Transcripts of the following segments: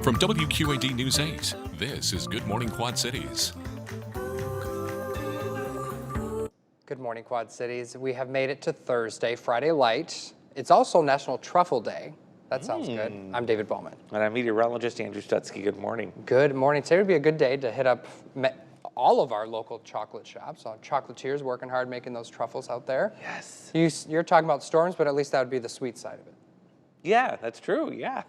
From WQAD News 8, this is Good Morning Quad Cities. Good morning, Quad Cities. We have made it to Thursday, Friday light. It's also National Truffle Day. That sounds good. I'm David Bohlman. And I'm meteorologist Andrew Stutzky. Good morning. Good morning. Today would be a good day to hit up all of our local chocolate shops. Chocolatiers working hard making those truffles out there. Yes. You're talking about storms, but at least that would be the sweet side of it. Yeah, that's true. Yeah.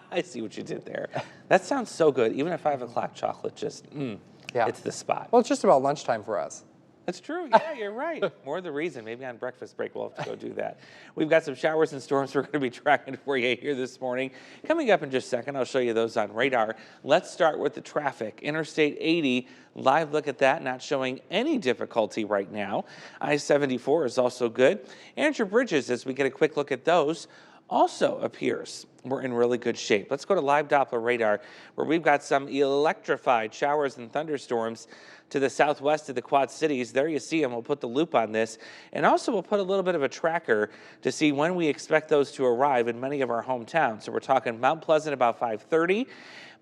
I see what you did there. That sounds so good. Even at 5 o'clock, chocolate just, Yeah. It's the spot. Well, it's just about lunchtime for us. That's true. Yeah, you're right. More the reason. Maybe on breakfast break we'll have to go do that. We've got some showers and storms we're going to be tracking for you here this morning. Coming up in just a second, I'll show you those on radar. Let's start with the traffic. Interstate 80, live look at that, not showing any difficulty right now. I-74 is also good. And your bridges, as we get a quick look at those, also appears we're in really good shape. Let's go to live Doppler radar, where we've got some electrified showers and thunderstorms to the southwest of the Quad Cities. There you see them. We'll put the loop on this. And also we'll put a little bit of a tracker to see when we expect those to arrive in many of our hometowns. So we're talking Mount Pleasant about 5:30.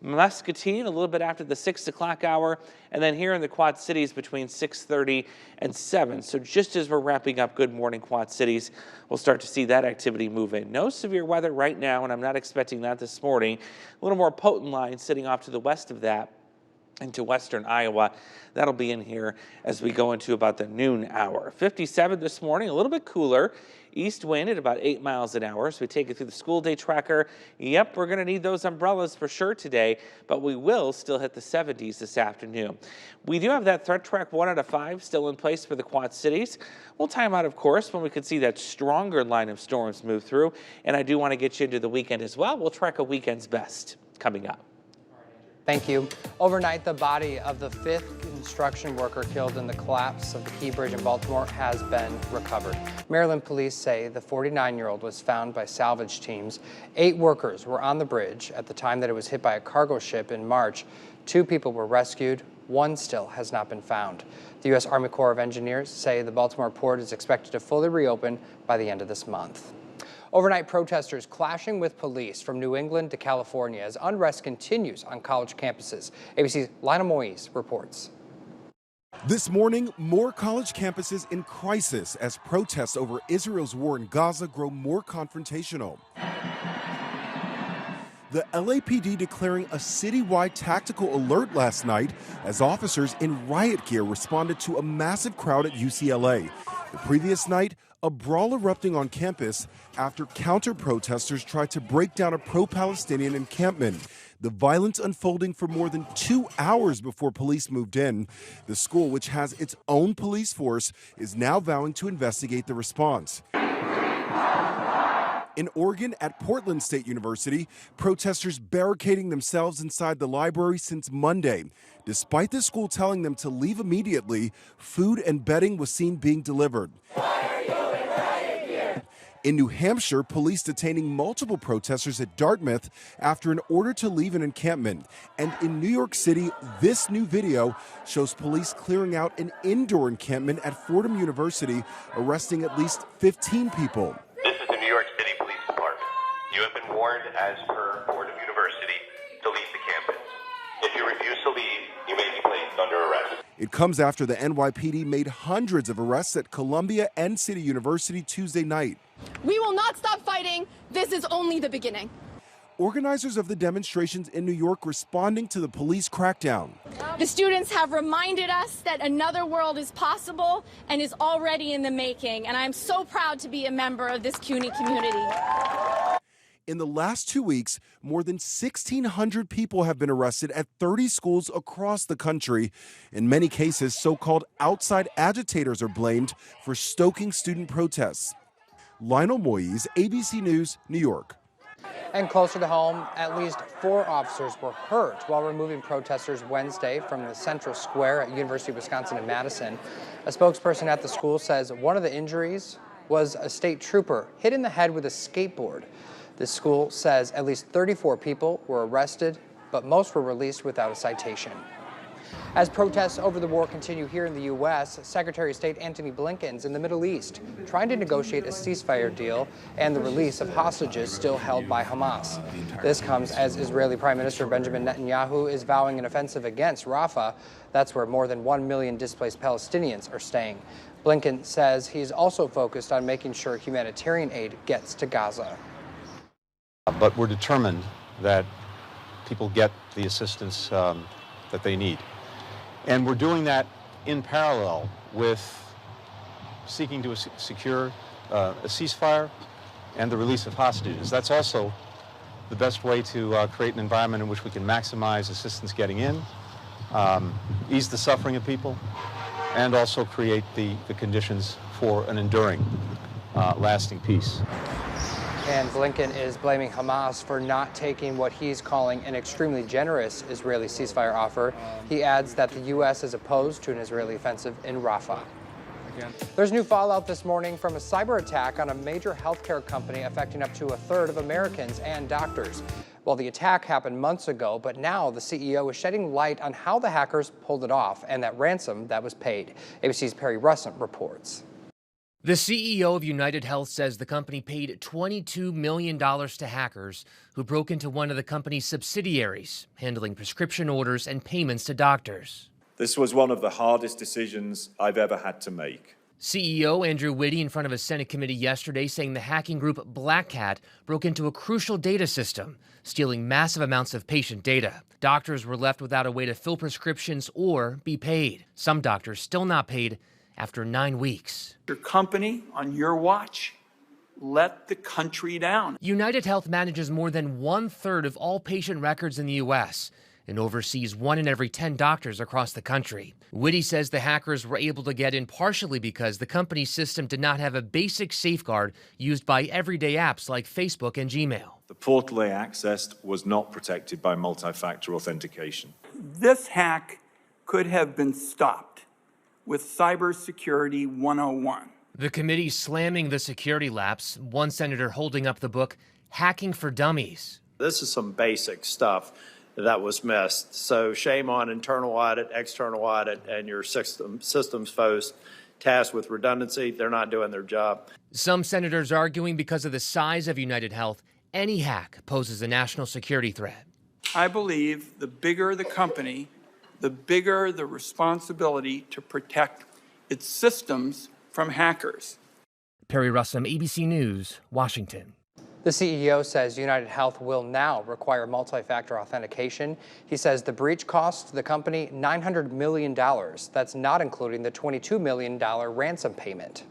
Muscatine a little bit after the 6 o'clock hour, and then here in the Quad Cities between 6:30 and 7. So just as we're wrapping up Good Morning Quad Cities, we'll start to see that activity move in. No severe weather right now, and I'm not expecting that this morning. A little more potent line sitting off to the west of that into western Iowa. That'll be in here as we go into about the noon hour. 57 this morning, a little bit cooler. East wind at about 8 miles an hour. So we take it through the school day tracker. Yep, we're going to need those umbrellas for sure today, but we will still hit the 70s this afternoon. We do have that threat track 1 out of 5 still in place for the Quad Cities. We'll time out, of course, when we can see that stronger line of storms move through. And I do want to get you into the weekend as well. We'll track a weekend's best coming up. Thank you. Overnight, the body of the 5th construction worker killed in the collapse of the Key Bridge in Baltimore has been recovered. Maryland police say the 49-year-old was found by salvage teams. 8 workers were on the bridge at the time that it was hit by a cargo ship in March. 2 people were rescued. 1 still has not been found. The U.S. Army Corps of Engineers say the Baltimore port is expected to fully reopen by the end of this month. Overnight, protesters clashing with police from New England to California as unrest continues on college campuses. ABC's Lionel Moise reports. This morning, more college campuses in crisis as protests over Israel's war in Gaza grow more confrontational. The LAPD declaring a citywide tactical alert last night as officers in riot gear responded to a massive crowd at UCLA. The previous night, a brawl erupting on campus after counter-protesters tried to break down a pro-Palestinian encampment. The violence unfolding for more than 2 hours before police moved in. The school, which has its own police force, is now vowing to investigate the response. In Oregon, at Portland State University, protesters barricading themselves inside the library since Monday. Despite the school telling them to leave immediately, food and bedding was seen being delivered. In New Hampshire, police detaining multiple protesters at Dartmouth after an order to leave an encampment. And in New York City, this new video shows police clearing out an indoor encampment at Fordham University, arresting at least 15 people. This is the New York City Police Department. You have been warned, as per Fordham University, to leave the campus. If you refuse to leave, you may be placed under arrest. It comes after the NYPD made hundreds of arrests at Columbia and City University Tuesday night. We will not stop fighting. This is only the beginning. Organizers of the demonstrations in New York responding to the police crackdown. The students have reminded us that another world is possible and is already in the making, and I'm so proud to be a member of this CUNY community. In the last 2 weeks, more than 1,600 people have been arrested at 30 schools across the country. In many cases, so-called outside agitators are blamed for stoking student protests. Lionel Moise, ABC News, New York. And closer to home, at least 4 officers were hurt while removing protesters Wednesday from the Central Square at University of Wisconsin in Madison. A spokesperson at the school says one of the injuries was a state trooper hit in the head with a skateboard. The school says at least 34 people were arrested, but most were released without a citation. As protests over the war continue here in the U.S., Secretary of State Antony Blinken's in the Middle East, trying to negotiate a ceasefire deal and the release of hostages still held by Hamas. This comes as Israeli Prime Minister Benjamin Netanyahu is vowing an offensive against Rafah. That's where more than 1 million displaced Palestinians are staying. Blinken says he's also focused on making sure humanitarian aid gets to Gaza. But we're determined that people get the assistance that they need. And we're doing that in parallel with seeking to secure a ceasefire and the release of hostages. That's also the best way to create an environment in which we can maximize assistance getting in, ease the suffering of people, and also create the conditions for an enduring, lasting peace. And Blinken is blaming Hamas for not taking what he's calling an extremely generous Israeli ceasefire offer. He adds that the U.S. is opposed to an Israeli offensive in Rafah. There's new fallout this morning from a cyber attack on a major healthcare company affecting up to a third of Americans and doctors. Well, the attack happened months ago, but now the CEO is shedding light on how the hackers pulled it off and that ransom that was paid. ABC's Perry Russell reports. The CEO of United Health says the company paid $22 million to hackers who broke into one of the company's subsidiaries, handling prescription orders and payments to doctors. This was one of the hardest decisions I've ever had to make. CEO Andrew Whitty in front of a Senate committee yesterday saying the hacking group Black Cat broke into a crucial data system, stealing massive amounts of patient data. Doctors were left without a way to fill prescriptions or be paid. Some doctors still not paid after 9 weeks. Your company on your watch let the country down. United Health manages more than 1/3 of all patient records in the U.S. and oversees 1 in every 10 doctors across the country. Whitty says the hackers were able to get in partially because the company's system did not have a basic safeguard used by everyday apps like Facebook and Gmail. The portal they accessed was not protected by multi-factor authentication. This hack could have been stopped with Cybersecurity 101. The committee slamming the security lapse, one senator holding up the book, Hacking for Dummies. This is some basic stuff that was missed. So shame on internal audit, external audit, and your systems folks tasked with redundancy. They're not doing their job. Some senators arguing because of the size of United Health, any hack poses a national security threat. I believe the bigger the company, the bigger the responsibility to protect its systems from hackers. Perry Russell, ABC News, Washington. The CEO says United Health will now require multi-factor authentication. He says the breach cost the company $900 million. That's not including the $22 million ransom payment.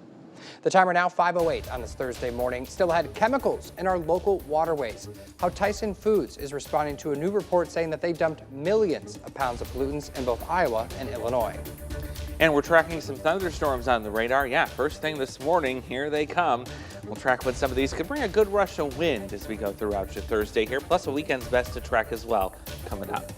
The timer now 5:08 on this Thursday morning. Still ahead, chemicals in our local waterways. How Tyson Foods is responding to a new report saying that they dumped millions of pounds of pollutants in both Iowa and Illinois. And we're tracking some thunderstorms on the radar. Yeah, first thing this morning, here they come. We'll track what some of these could bring a good rush of wind as we go throughout your Thursday here, plus a weekend's best to track as well coming up.